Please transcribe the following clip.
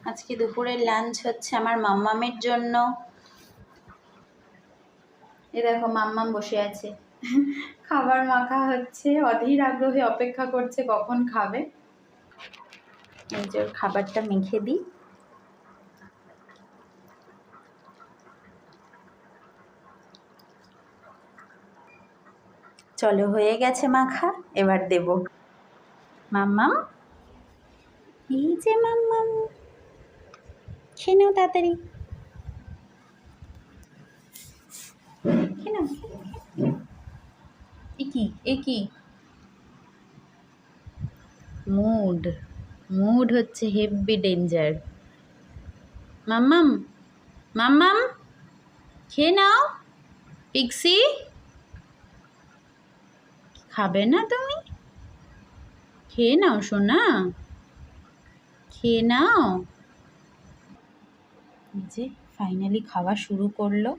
আজকে দুপুরের লাঞ্চ হচ্ছে আমার মাম্মামের জন্য। এ দেখো মাম্মাম বসে আছে, খাবার মাখা হচ্ছে, অধীর আগ্রহে অপেক্ষা করছে কখন খাবে। এই যে খাবারটা মেখে দিই। চলো, হয়ে গেছে মাখা, এবার দেব। মাম্মাম, এই যে মাম্মাম, খেয়ে নাও তাড়াতাড়ি, খেয়ে নাও। এ কি মুড মুড হচ্ছে হেভি ডেঞ্জার। মাম্মাম, মাম্মাম, খেয়ে নাও। পিক্সি, খাবে না তুমি? খেয়ে নাও সোনা, খেয়ে নাও। যে ফাইনালি খাওয়া শুরু করলো।